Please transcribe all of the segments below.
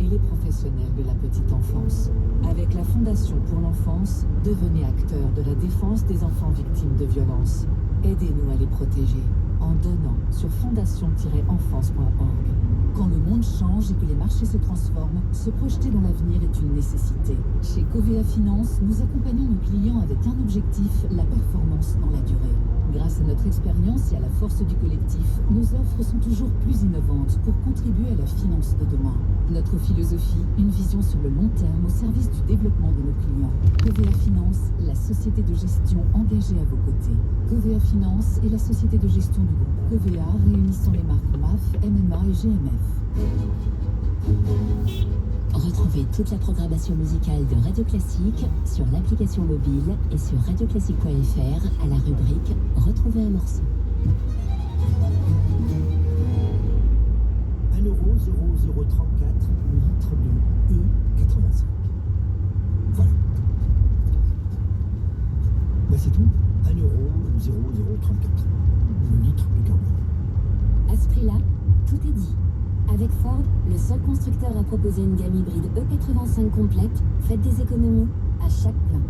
et les professionnels de la petite enfance. Avec la Fondation pour l'enfance, devenez acteur de la défense des enfants victimes de violences. Aidez-nous à les protéger en donnant sur fondation-enfance.org. Quand le monde change et que les marchés se transforment, se projeter dans l'avenir est une nécessité. Chez Covea Finance, nous accompagnons nos clients avec un objectif, la performance dans la durée. Grâce à notre expérience et à la force du collectif, nos offres sont toujours plus innovantes pour contribuer à la finance de demain. Notre philosophie, une vision sur le long terme au service du développement de nos clients. Covea Finance, la société de gestion engagée à vos côtés. Covea Finance est la société de gestion du groupe Covea réunissant les marques MAF, MMA et GMF. Retrouvez toute la programmation musicale de Radio Classique sur l'application mobile et sur radioclassique.fr à la rubrique Retrouver un morceau. 1,0034 le litre de E85. Voilà. Bah c'est tout. 1,0034 le litre de carburant. À ce prix-là, tout est dit. Avec Ford, le seul constructeur à proposer une gamme hybride E85 complète, faites des économies à chaque plein.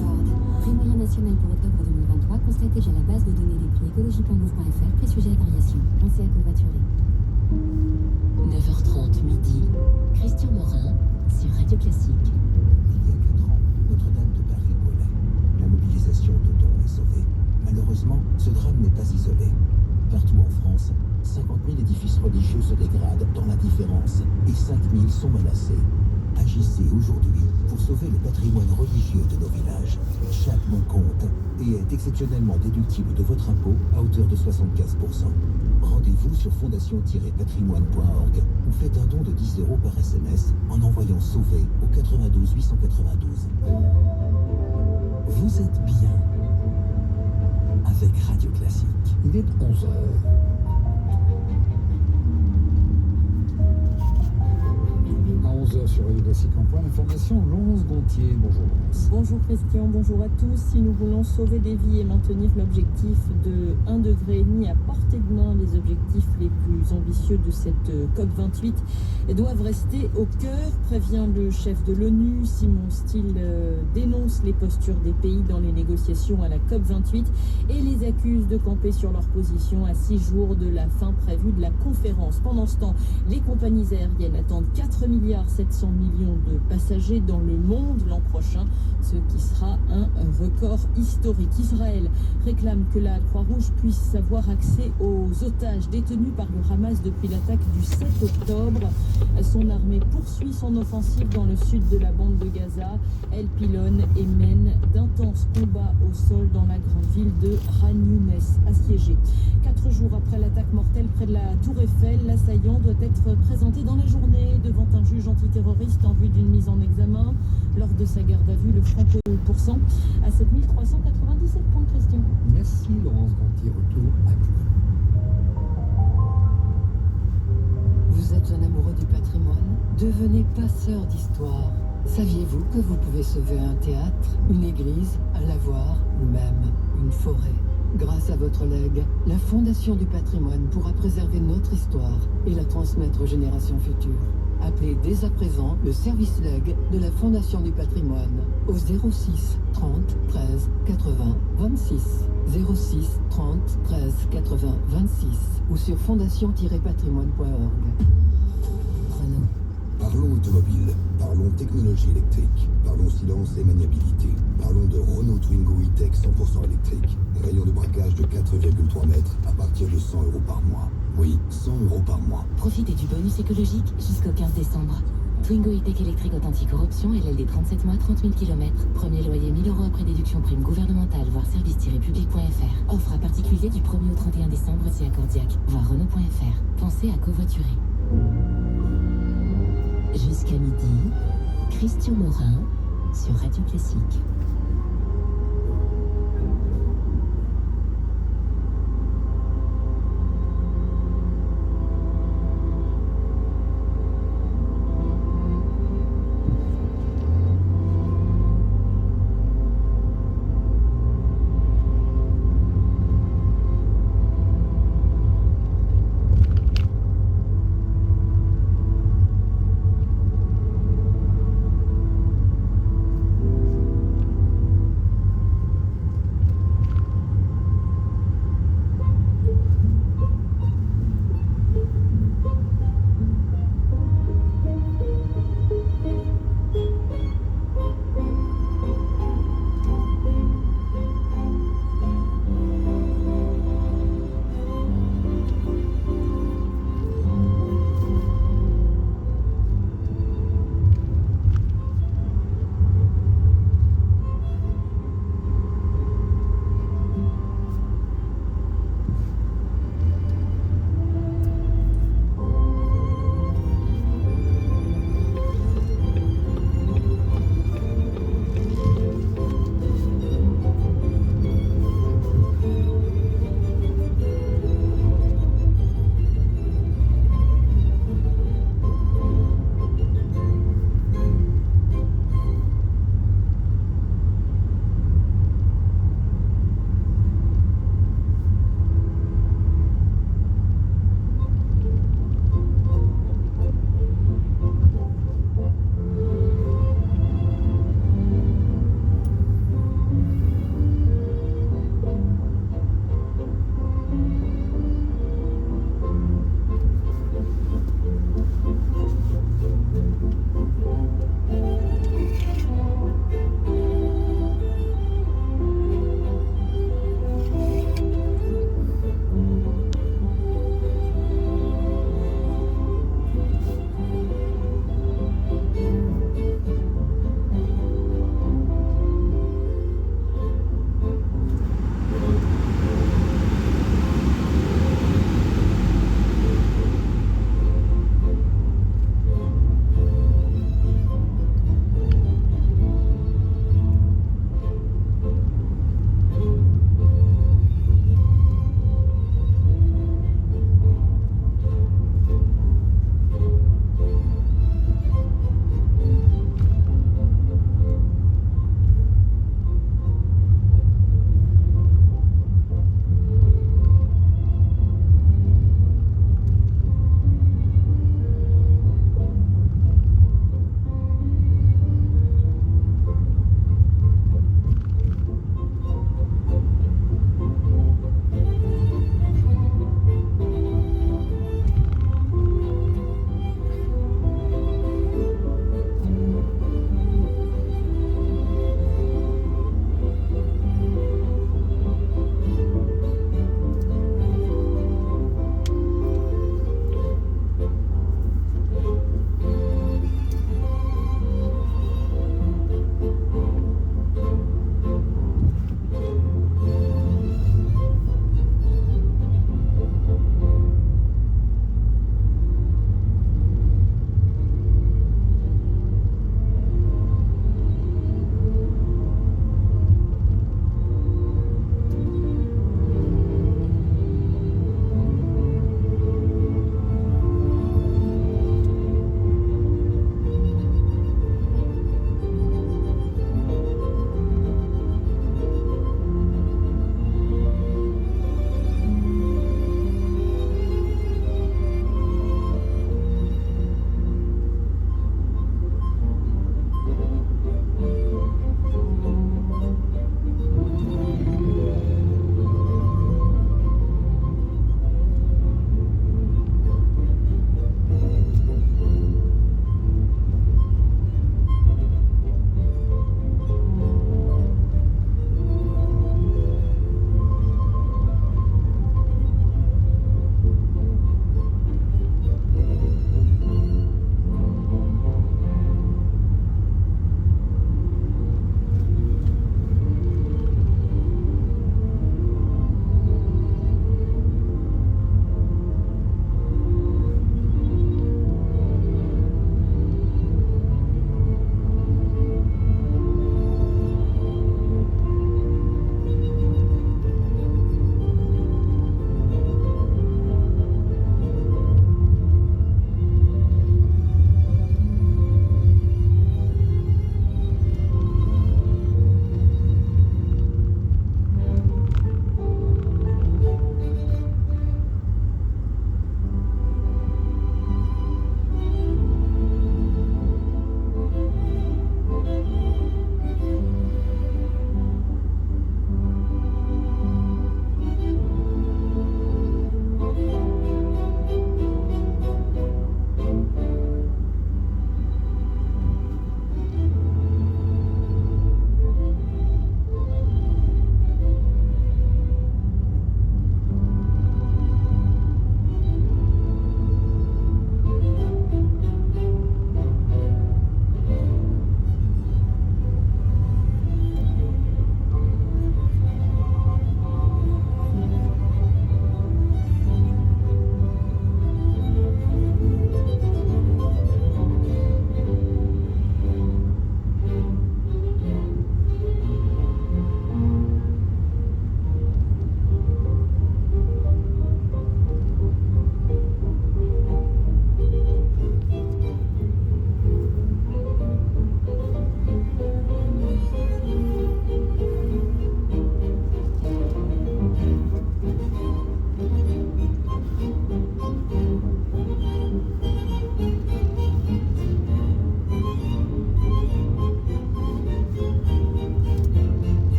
Ford, prix moyen national pour octobre 2023, constaté via la base de données des prix écologie.gouv.fr, prix sujet à variation. Pensez à covoiturer. 9h30 midi, Christian Morin sur Radio Classique. Il y a 4 ans, Notre-Dame de Paris brûlait. La mobilisation de dons est sauvée. Malheureusement, ce drame n'est pas isolé. Partout en France, 50 000 édifices religieux se dégradent dans l'indifférence et 5 000 sont menacés. Agissez aujourd'hui pour sauver le patrimoine religieux de nos villages. Chaque nom compte et est exceptionnellement déductible de votre impôt à hauteur de 75%. Rendez-vous sur fondation-patrimoine.org ou faites un don de 10 € par SMS en envoyant sauver au 92 892. Vous êtes bien avec Radio Classique. Il est 11h. À 11h sur Radio Classique en point d'information, Laurence Gontier. Bonjour Laurence. Bonjour Christian, bonjour à tous. Si nous voulons sauver des vies et maintenir l'objectif de 1,5 degré à portée de main, les objectifs les plus ambitieux de cette COP28 doivent rester au cœur, prévient le chef de l'ONU. Simon Still dénonce les postures des pays dans les négociations à la COP28 et les accuse de camper sur leur position à 6 jours de la fin prévue de la conférence. Pendant ce temps, les compagnies aériennes attendent 4,7 milliards de passagers dans le monde l'an prochain, ce qui sera un record historique. Israël réclame que la Croix-Rouge puisse avoir accès aux otages détenus par le Hamas depuis l'attaque du 7 octobre. Son armée poursuit son offensive dans le sud de la bande de Gaza. Elle pilonne et mène d'intenses combats au sol dans la grande ville de Khan Younes, assiégée. 4 jours après l'attaque mortelle près de la Tour Eiffel, l'assaillant doit être présenté dans la journée devant un juge antiterroriste en vue d'une mise en examen. Lors de sa garde à vue, le franc-pourcent à 7 397 points, Christian. Merci Laurence Gontier, retour à vous. Vous êtes un amoureux du patrimoine? Devenez passeur d'histoire. Saviez-vous que vous pouvez sauver un théâtre, une église, un lavoir ou même une forêt? Grâce à votre legs, la Fondation du patrimoine pourra préserver notre histoire et la transmettre aux générations futures. Appelez dès à présent le service legs de la Fondation du patrimoine au 06 30 13 80 26, 06 30 13 80 26 ou sur fondation-patrimoine.org. Renault. Parlons automobile, parlons technologie électrique, parlons silence et maniabilité, parlons de Renault Twingo E-Tech 100% électrique, rayon de braquage de 4,3 mètres à partir de 100 € par mois. Oui, 100 € par mois. Profitez du bonus écologique jusqu'au 15 décembre. Twingo E-Tech électrique anti-corruption, LLD 37 mois, 30 000 km. Premier loyer 1 000 € après déduction prime gouvernementale, voire service-public.fr. Offre à particulier du 1er au 31 décembre si accordiaque. Voir Renault.fr. Pensez à covoiturer. Jusqu'à midi, Christian Morin sur Radio Classique.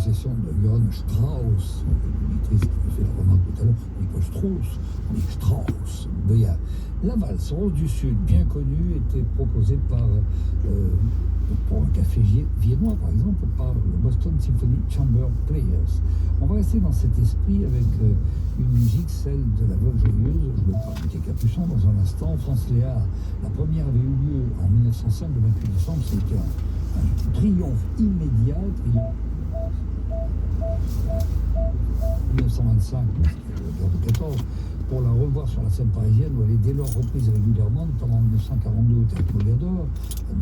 composition de Johann Strauss, l'auditrice qui m'a fait la remarque tout à l'heure, on dit pas Strauss, on dit Strauss. Mais il y a la valse Rose du Sud, bien connue, était proposée pour un café viennois, par exemple, par le Boston Symphony Chamber Players. On va rester dans cet esprit avec une musique, celle de la Veuve Joyeuse, jouée par Mickey Capuçon dans un instant. France Léa, la première avait eu lieu en 1905, le 28 décembre, c'était un triomphe immédiat, 1925, lors de 14, pour la revoir sur la scène parisienne où elle est dès lors reprise régulièrement, notamment en 1942 au Théâtre Molière d'Or, à